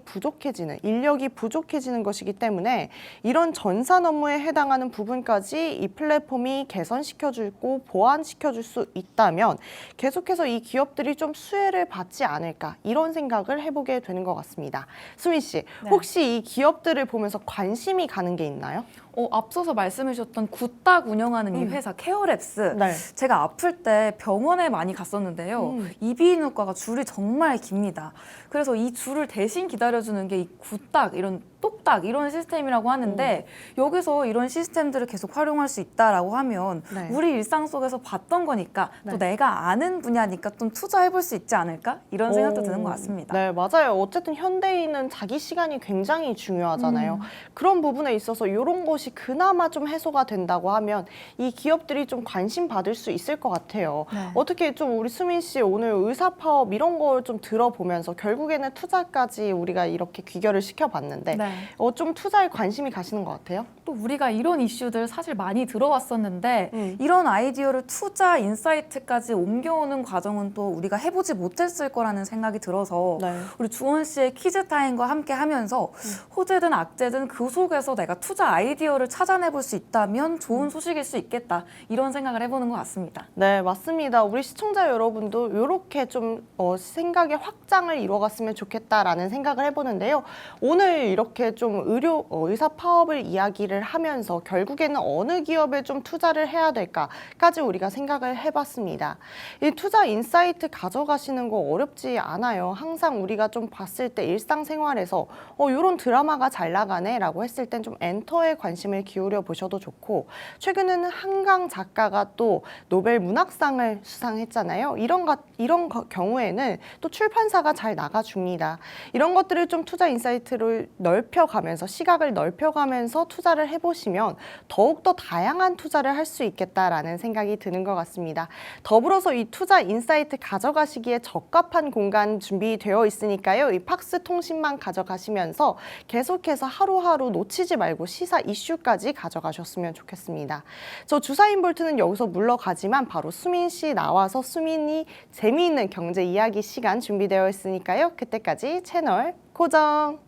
부족해지는 것이기 때문에 이런 전산 업무에 해당하는 부분까지 이 플랫폼이 개선시켜주고 보완시켜줄 수 있다면 계속해서 이 기업들이 좀 수혜를 받지 않을까 이런 생각을 해보게 되는 것 같습니다. 수민 씨, 혹시 이 기업들을 보면서 관심이 가는 게 있나요? 앞서서 말씀해 주셨던 굿닥 운영하는 이 회사 케어랩스, 네. 제가 아플 때 병원에 많이 갔었는데요. 이비인후과가 줄이 정말 깁니다. 그래서 이 줄을 대신 기다려주는 게 이 굿닥 이런 똑딱 이런 시스템이라고 하는데 여기서 이런 시스템들을 계속 활용할 수 있다라고 하면 네. 우리 일상 속에서 봤던 거니까 네. 또 내가 아는 분야니까 좀 투자해볼 수 있지 않을까? 이런 생각도 드는 것 같습니다. 네, 맞아요. 어쨌든 현대인은 자기 시간이 굉장히 중요하잖아요. 그런 부분에 있어서 이런 것이 그나마 좀 해소가 된다고 하면 이 기업들이 좀 관심 받을 수 있을 것 같아요. 네. 어떻게 좀 우리 수민 씨 오늘 의사 파업 이런 걸 좀 들어보면서 결국에는 투자까지 우리가 이렇게 귀결을 시켜봤는데 네. 좀 투자에 관심이 가시는 것 같아요? 또 우리가 이런 이슈들 사실 많이 들어왔었는데 음. 이런 아이디어를 투자 인사이트까지 옮겨오는 과정은 또 우리가 해보지 못했을 거라는 생각이 들어서 네. 우리 주원 씨의 퀴즈 타임과 함께 하면서 호재든 악재든 그 속에서 내가 투자 아이디어를 찾아내볼 수 있다면 좋은 소식일 수 있겠다 이런 생각을 해보는 것 같습니다. 네, 맞습니다. 우리 시청자 여러분도 이렇게 좀 생각의 확장을 이루어갔으면 좋겠다라는 생각을 해보는데요. 오늘 이렇게 좀 의사 파업을 이야기를 하면서 결국에는 어느 기업에 좀 투자를 해야 될까까지 우리가 생각을 해봤습니다. 이 투자 인사이트 가져가시는 거 어렵지 않아요. 항상 우리가 좀 봤을 때 일상생활에서 이런 드라마가 잘 나가네라고 했을 땐 좀 엔터에 관심을 기울여 보셔도 좋고 최근에는 한강 작가가 또 노벨 문학상을 수상했잖아요. 이런 경우에는 또 출판사가 잘 나가줍니다. 이런 것들을 좀 투자 인사이트를 넓혀가면서 시각을 넓혀가면서 투자를 해보시면 더욱더 다양한 투자를 할 수 있겠다라는 생각이 드는 것 같습니다. 더불어서 이 투자 인사이트 가져가시기에 적합한 공간 준비되어 있으니까요. 이 팍스 통신만 가져가시면서 계속해서 하루하루 놓치지 말고 시사 이슈까지 가져가셨으면 좋겠습니다. 저 주사인 볼트는 여기서 물러가지만 바로 수민 씨 나와서 수민이 재미있는 경제 이야기 시간 준비되어 있으니까요. 그때까지 채널 고정!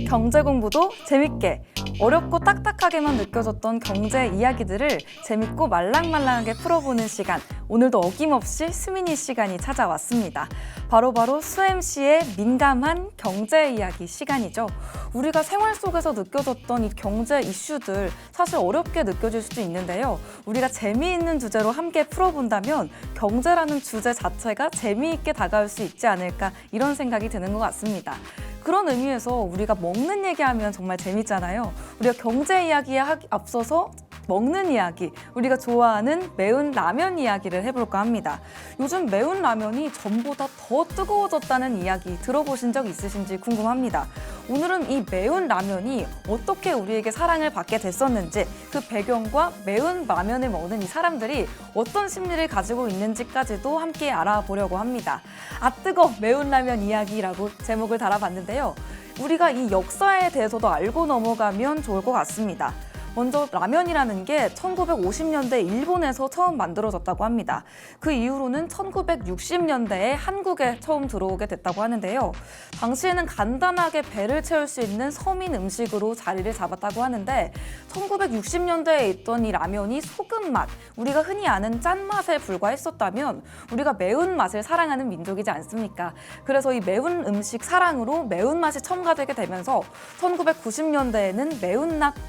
경제 공부도 재밌게, 어렵고 딱딱하게만 느껴졌던 경제 이야기들을 재밌고 말랑말랑하게 풀어보는 시간, 오늘도 어김없이 수민이 시간이 찾아왔습니다. 바로 수MC의 민감한 경제 이야기 시간이죠. 우리가 생활 속에서 느껴졌던 이 경제 이슈들 사실 어렵게 느껴질 수도 있는데요. 우리가 재미있는 주제로 함께 풀어본다면 경제라는 주제 자체가 재미있게 다가올 수 있지 않을까 이런 생각이 드는 것 같습니다. 그런 의미에서 우리가 먹는 얘기하면 정말 재밌잖아요. 우리가 경제 이야기에 앞서서 먹는 이야기, 우리가 좋아하는 매운 라면 이야기를 해볼까 합니다. 요즘 매운 라면이 전보다 더 뜨거워졌다는 이야기 들어보신 적 있으신지 궁금합니다. 오늘은 이 매운 라면이 어떻게 우리에게 사랑을 받게 됐었는지, 그 배경과 매운 라면을 먹는 이 사람들이 어떤 심리를 가지고 있는지까지도 함께 알아보려고 합니다. 아 뜨거! 매운 라면 이야기라고 제목을 달아봤는데요. 우리가 이 역사에 대해서도 알고 넘어가면 좋을 것 같습니다. 먼저 라면이라는 게 1950년대 일본에서 처음 만들어졌다고 합니다. 그 이후로는 1960년대에 한국에 처음 들어오게 됐다고 하는데요. 당시에는 간단하게 배를 채울 수 있는 서민 음식으로 자리를 잡았다고 하는데 1960년대에 있던 이 라면이 소금 맛, 우리가 흔히 아는 짠맛에 불과했었다면 우리가 매운맛을 사랑하는 민족이지 않습니까? 그래서 이 매운 음식 사랑으로 매운맛이 첨가되게 되면서 1990년대에는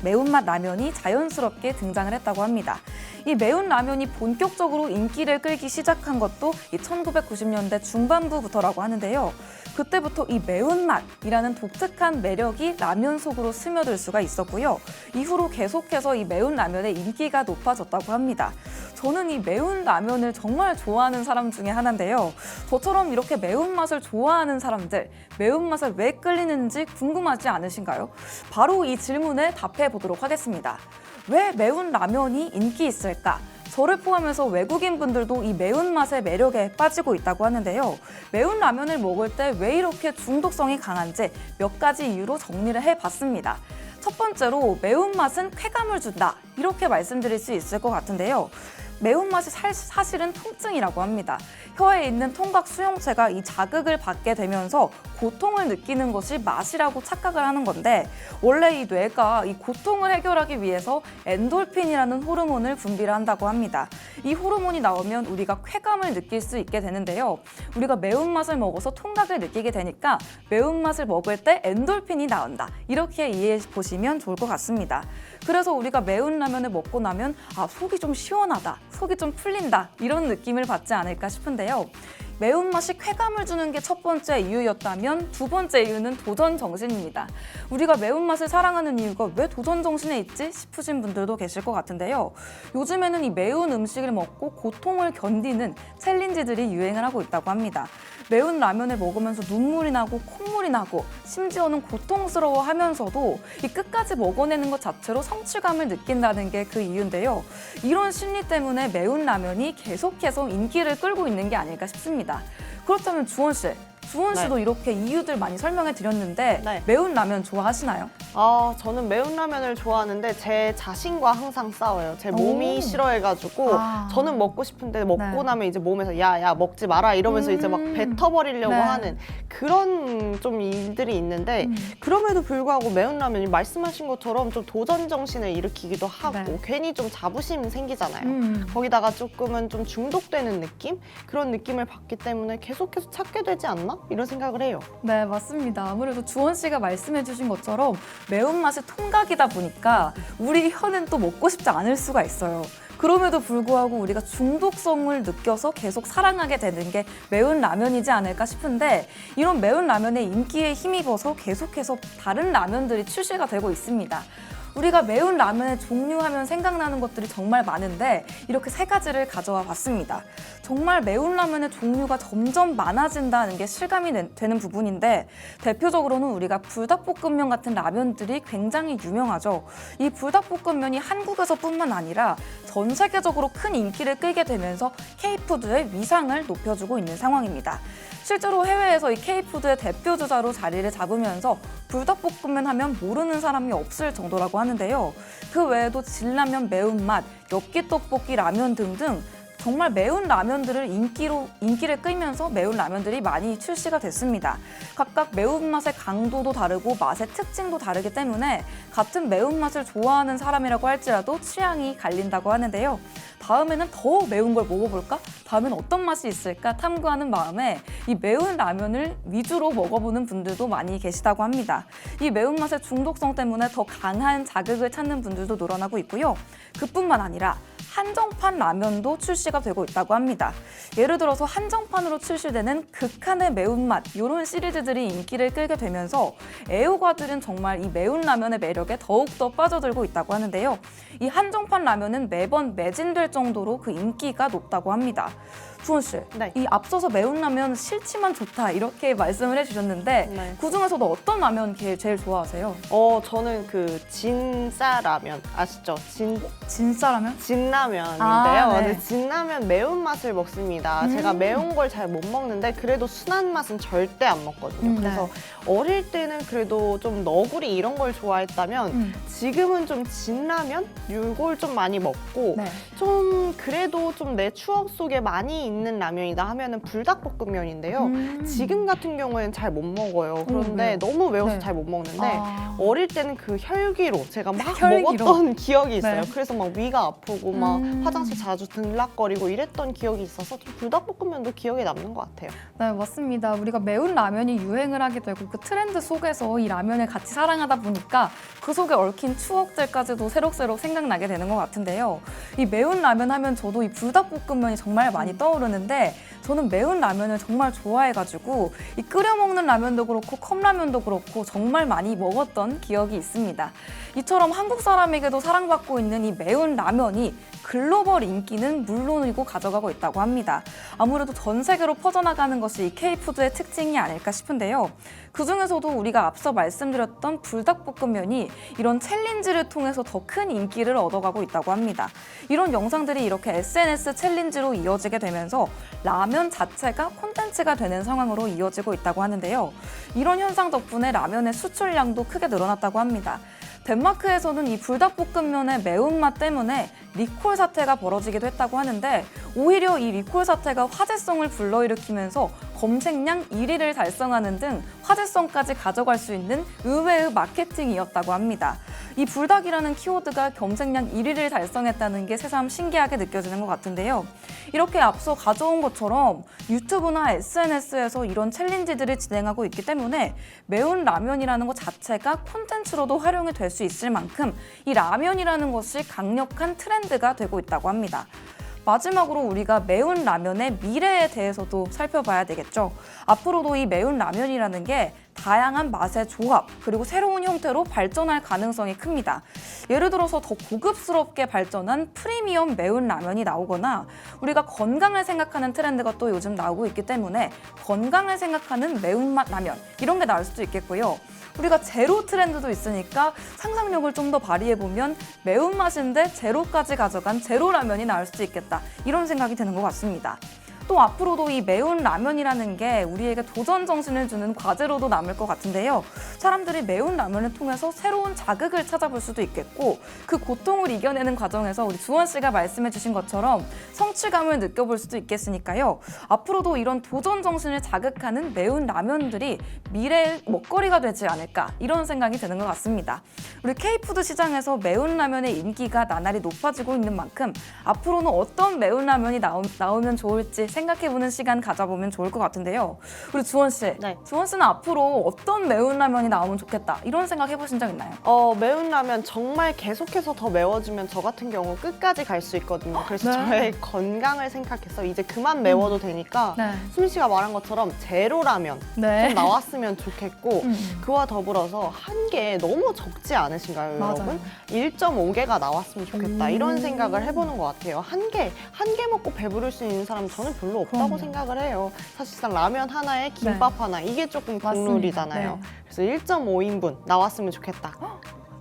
매운맛 라면이 자연스럽게 등장을 했다고 합니다. 이 매운 라면이 본격적으로 인기를 끌기 시작한 것도 이 1990년대 중반부부터라고 하는데요. 그때부터 이 매운맛이라는 독특한 매력이 라면 속으로 스며들 수가 있었고요. 이후로 계속해서 이 매운 라면의 인기가 높아졌다고 합니다. 저는 이 매운 라면을 정말 좋아하는 사람 중에 하나인데요. 저처럼 이렇게 매운맛을 좋아하는 사람들, 매운맛을 왜 끌리는지 궁금하지 않으신가요? 바로 이 질문에 답해 보도록 하겠습니다. 왜 매운 라면이 인기 있을까? 저를 포함해서 외국인 분들도 이 매운맛의 매력에 빠지고 있다고 하는데요. 매운 라면을 먹을 때 왜 이렇게 중독성이 강한지 몇 가지 이유로 정리를 해봤습니다. 첫 번째로 매운맛은 쾌감을 준다. 이렇게 말씀드릴 수 있을 것 같은데요. 매운맛이 사실은 통증이라고 합니다. 혀에 있는 통각 수용체가 이 자극을 받게 되면서 고통을 느끼는 것이 맛이라고 착각을 하는 건데 원래 이 뇌가 이 고통을 해결하기 위해서 엔돌핀이라는 호르몬을 분비를 한다고 합니다. 이 호르몬이 나오면 우리가 쾌감을 느낄 수 있게 되는데요. 우리가 매운맛을 먹어서 통각을 느끼게 되니까 매운맛을 먹을 때 엔돌핀이 나온다. 이렇게 이해해 보시면 좋을 것 같습니다. 그래서 우리가 매운 라면을 먹고 나면 속이 좀 시원하다, 속이 좀 풀린다 이런 느낌을 받지 않을까 싶은데요. 매운맛이 쾌감을 주는 게 첫 번째 이유였다면 두 번째 이유는 도전 정신입니다. 우리가 매운맛을 사랑하는 이유가 왜 도전 정신에 있지 싶으신 분들도 계실 것 같은데요. 요즘에는 이 매운 음식을 먹고 고통을 견디는 챌린지들이 유행을 하고 있다고 합니다. 매운 라면을 먹으면서 눈물이 나고 콧물이 나고 심지어는 고통스러워하면서도 이 끝까지 먹어내는 것 자체로 성취감을 느낀다는 게 그 이유인데요. 이런 심리 때문에 매운 라면이 계속해서 인기를 끌고 있는 게 아닐까 싶습니다. 그렇다면 주원 씨도 네. 이렇게 이유들 많이 설명해 드렸는데 네. 매운 라면 좋아하시나요? 저는 매운 라면을 좋아하는데 제 자신과 항상 싸워요. 제 몸이 오. 싫어해가지고 저는 먹고 싶은데 먹고 네. 나면 이제 몸에서 야 먹지 마라 이러면서 이제 막 뱉어버리려고 네. 하는 그런 좀 일들이 있는데 그럼에도 불구하고 매운 라면이 말씀하신 것처럼 좀 도전 정신을 일으키기도 하고 네. 괜히 좀 자부심 생기잖아요. 거기다가 조금은 좀 중독되는 느낌? 그런 느낌을 받기 때문에 계속해서 찾게 되지 않나? 이런 생각을 해요. 네, 맞습니다. 아무래도 주원 씨가 말씀해 주신 것처럼 매운맛이 통각이다 보니까 우리 혀는 또 먹고 싶지 않을 수가 있어요. 그럼에도 불구하고 우리가 중독성을 느껴서 계속 사랑하게 되는 게 매운 라면이지 않을까 싶은데 이런 매운 라면의 인기에 힘입어서 계속해서 다른 라면들이 출시가 되고 있습니다. 우리가 매운 라면의 종류하면 생각나는 것들이 정말 많은데 이렇게 세 가지를 가져와 봤습니다. 정말 매운 라면의 종류가 점점 많아진다는 게 실감이 되는 부분인데 대표적으로는 우리가 불닭볶음면 같은 라면들이 굉장히 유명하죠. 이 불닭볶음면이 한국에서뿐만 아니라 전 세계적으로 큰 인기를 끌게 되면서 K푸드의 위상을 높여주고 있는 상황입니다. 실제로 해외에서 이 K푸드의 대표 주자로 자리를 잡으면서 불닭볶음면 하면 모르는 사람이 없을 정도라고 하는데요. 그 외에도 진라면, 매운맛, 엽기떡볶이 라면 등등 정말 매운 라면들을 인기를 끌면서 매운 라면들이 많이 출시가 됐습니다. 각각 매운맛의 강도도 다르고 맛의 특징도 다르기 때문에 같은 매운맛을 좋아하는 사람이라고 할지라도 취향이 갈린다고 하는데요. 다음에는 더 매운 걸 먹어볼까? 다음엔 어떤 맛이 있을까? 탐구하는 마음에 이 매운 라면을 위주로 먹어보는 분들도 많이 계시다고 합니다. 이 매운맛의 중독성 때문에 더 강한 자극을 찾는 분들도 늘어나고 있고요. 그뿐만 아니라 한정판 라면도 출시가 되고 있다고 합니다. 예를 들어서 한정판으로 출시되는 극한의 매운맛 이런 시리즈들이 인기를 끌게 되면서 애호가들은 정말 이 매운 라면의 매력에 더욱더 빠져들고 있다고 하는데요. 이 한정판 라면은 매번 매진될 정도로 그 인기가 높다고 합니다. 주원 씨, 네. 이 앞서서 매운 라면 싫지만 좋다 이렇게 말씀을 해주셨는데 네. 그중에서도 어떤 라면 제일 좋아하세요? 저는 그 진짜 라면 아시죠? 진짜 라면? 진라면인데요. 아, 네. 네, 진라면 매운맛을 먹습니다. 제가 매운 걸 잘 못 먹는데 그래도 순한 맛은 절대 안 먹거든요. 그래서 어릴 때는 그래도 좀 너구리 이런 걸 좋아했다면 지금은 좀 진라면? 이걸 좀 많이 먹고 네. 좀 그래도 좀 내 추억 속에 많이 있는 라면이다 하면은 불닭볶음면인데요. 지금 같은 경우에는 잘 못 먹어요. 그런데 왜요? 너무 매워서 네. 잘 못 먹는데 아. 어릴 때는 그 혈기로 제가 막 혈기로? 먹었던 기억이 있어요. 네. 그래서 막 위가 아프고 막 화장실 자주 들락거리고 이랬던 기억이 있어서 좀 불닭볶음면도 기억에 남는 것 같아요. 네, 맞습니다. 우리가 매운 라면이 유행을 하게 되고 그 트렌드 속에서 이 라면을 같이 사랑하다 보니까 그 속에 얽힌 추억들까지도 새록새록 생각나게 되는 것 같은데요. 이 매운 라면 하면 저도 이 불닭볶음면이 정말 많이 떠오르는데 저는 매운 라면을 정말 좋아해가지고 이 끓여 먹는 라면도 그렇고 컵라면도 그렇고 정말 많이 먹었던 기억이 있습니다. 이처럼 한국 사람에게도 사랑받고 있는 이 매운 라면이 글로벌 인기는 물론이고 가져가고 있다고 합니다. 아무래도 전 세계로 퍼져나가는 것이 이 K푸드의 특징이 아닐까 싶은데요. 그중에서도 우리가 앞서 말씀드렸던 불닭볶음면이 이런 챌린지를 통해서 더 큰 인기를 얻어가고 있다고 합니다. 이런 영상들이 이렇게 SNS 챌린지로 이어지게 되면서 라면 자체가 콘텐츠가 되는 상황으로 이어지고 있다고 하는데요. 이런 현상 덕분에 라면의 수출량도 크게 늘어났다고 합니다. 덴마크에서는 이 불닭볶음면의 매운맛 때문에 리콜 사태가 벌어지기도 했다고 하는데 오히려 이 리콜 사태가 화제성을 불러일으키면서 검색량 1위를 달성하는 등 화제성까지 가져갈 수 있는 의외의 마케팅이었다고 합니다. 이 불닭이라는 키워드가 검색량 1위를 달성했다는 게 새삼 신기하게 느껴지는 것 같은데요. 이렇게 앞서 가져온 것처럼 유튜브나 SNS에서 이런 챌린지들을 진행하고 있기 때문에 매운 라면이라는 것 자체가 콘텐츠로도 활용이 될 수 있을 만큼 이 라면이라는 것이 강력한 트렌드가 되고 있다고 합니다. 마지막으로 우리가 매운 라면의 미래에 대해서도 살펴봐야 되겠죠. 앞으로도 이 매운 라면이라는 게 다양한 맛의 조합 그리고 새로운 형태로 발전할 가능성이 큽니다. 예를 들어서 더 고급스럽게 발전한 프리미엄 매운 라면이 나오거나 우리가 건강을 생각하는 트렌드가 또 요즘 나오고 있기 때문에 건강을 생각하는 매운맛 라면 이런 게 나올 수도 있겠고요. 우리가 제로 트렌드도 있으니까 상상력을 좀 더 발휘해보면 매운맛인데 제로까지 가져간 제로 라면이 나올 수도 있겠다. 이런 생각이 드는 것 같습니다. 또 앞으로도 이 매운 라면이라는 게 우리에게 도전 정신을 주는 과제로도 남을 것 같은데요. 사람들이 매운 라면을 통해서 새로운 자극을 찾아볼 수도 있겠고 그 고통을 이겨내는 과정에서 우리 주원 씨가 말씀해 주신 것처럼 성취감을 느껴볼 수도 있겠으니까요. 앞으로도 이런 도전 정신을 자극하는 매운 라면들이 미래의 먹거리가 되지 않을까 이런 생각이 드는 것 같습니다. 우리 K푸드 시장에서 매운 라면의 인기가 나날이 높아지고 있는 만큼 앞으로는 어떤 매운 라면이 나오면 좋을지 생각해보는 시간 가져보면 좋을 것 같은데요. 우리 주원 씨, 네. 주원 씨는 앞으로 어떤 매운 라면이 나오면 좋겠다 이런 생각 해보신 적 있나요? 매운 라면 정말 계속해서 더 매워지면 저 같은 경우 끝까지 갈 수 있거든요. 그래서 네. 저의 건강을 생각해서 이제 그만 매워도 되니까 네. 수민 씨가 말한 것처럼 제로 라면 네. 좀 나왔으면 좋겠고 그와 더불어서 한 개 너무 적지 않으신가요, 맞아요. 여러분? 1.5개가 나왔으면 좋겠다 이런 생각을 해보는 것 같아요. 한 개 먹고 배부를 수 있는 사람은 저는 별로 없다고 그럼요. 생각을 해요. 사실상 라면 하나에 김밥 하나 이게 조금 맞습니다. 국룰이잖아요. 네. 그래서 1.5인분 나왔으면 좋겠다.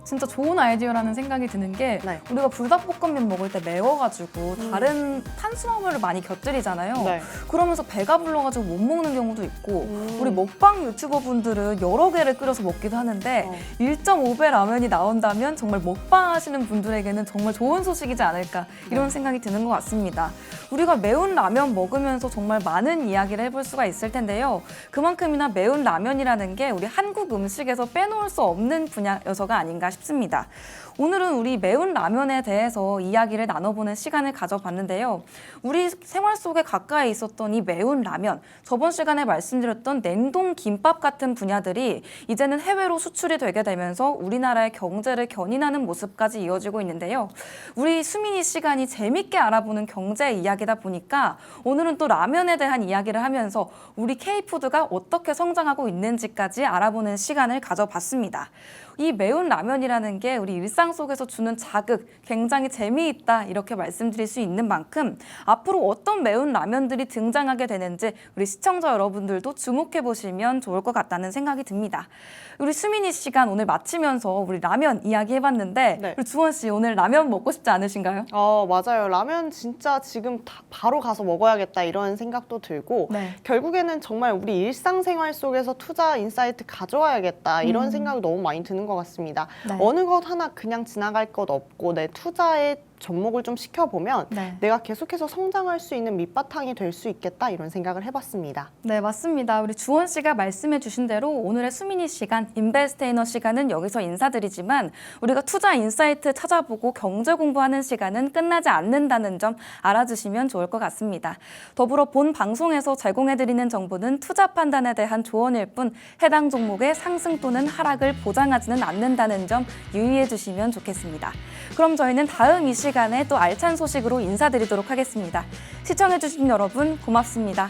진짜 좋은 아이디어라는 생각이 드는 게 네. 우리가 불닭볶음면 먹을 때 매워가지고 다른 탄수화물을 많이 곁들이잖아요. 네. 그러면서 배가 불러가지고 못 먹는 경우도 있고 우리 먹방 유튜버 분들은 여러 개를 끓여서 먹기도 하는데 1.5배 라면이 나온다면 정말 먹방 하시는 분들에게는 정말 좋은 소식이지 않을까 이런 생각이 드는 것 같습니다. 우리가 매운 라면 먹으면서 정말 많은 이야기를 해볼 수가 있을 텐데요. 그만큼이나 매운 라면이라는 게 우리 한국 음식에서 빼놓을 수 없는 분야여서가 아닌가 싶습니다. 오늘은 우리 매운 라면에 대해서 이야기를 나눠보는 시간을 가져봤는데요. 우리 생활 속에 가까이 있었던 이 매운 라면, 저번 시간에 말씀드렸던 냉동 김밥 같은 분야들이 이제는 해외로 수출이 되게 되면서 우리나라의 경제를 견인하는 모습까지 이어지고 있는데요. 우리 수민이 시간이 재밌게 알아보는 경제 이야기다 보니까 오늘은 또 라면에 대한 이야기를 하면서 우리 K푸드가 어떻게 성장하고 있는지까지 알아보는 시간을 가져봤습니다. 이 매운 라면이라는 게 우리 일상 속에서 주는 자극, 굉장히 재미있다 이렇게 말씀드릴 수 있는 만큼 앞으로 어떤 매운 라면들이 등장하게 되는지 우리 시청자 여러분들도 주목해 보시면 좋을 것 같다는 생각이 듭니다. 우리 수민이 시간 오늘 마치면서 우리 라면 이야기 해봤는데 네. 우리 주원 씨 오늘 라면 먹고 싶지 않으신가요? 맞아요. 라면 진짜 지금 바로 가서 먹어야겠다 이런 생각도 들고 네. 결국에는 정말 우리 일상생활 속에서 투자 인사이트 가져와야겠다 이런 생각이 너무 많이 드는 것 같습니다. 네. 어느 것 하나 그냥 지나갈 것 없고 내 투자에 접목을 좀 시켜보면 네. 내가 계속해서 성장할 수 있는 밑바탕이 될 수 있겠다 이런 생각을 해봤습니다. 네, 맞습니다. 우리 주원 씨가 말씀해 주신 대로 오늘의 수민이 시간, 인베스테이너 시간은 여기서 인사드리지만 우리가 투자 인사이트 찾아보고 경제 공부하는 시간은 끝나지 않는다는 점 알아주시면 좋을 것 같습니다. 더불어 본 방송에서 제공해드리는 정보는 투자 판단에 대한 조언일 뿐 해당 종목의 상승 또는 하락을 보장하지는 않는다는 점 유의해 주시면 좋겠습니다. 그럼 저희는 다음 이 시간에 또 알찬 소식으로 인사드리도록 하겠습니다. 시청해주신 여러분 고맙습니다.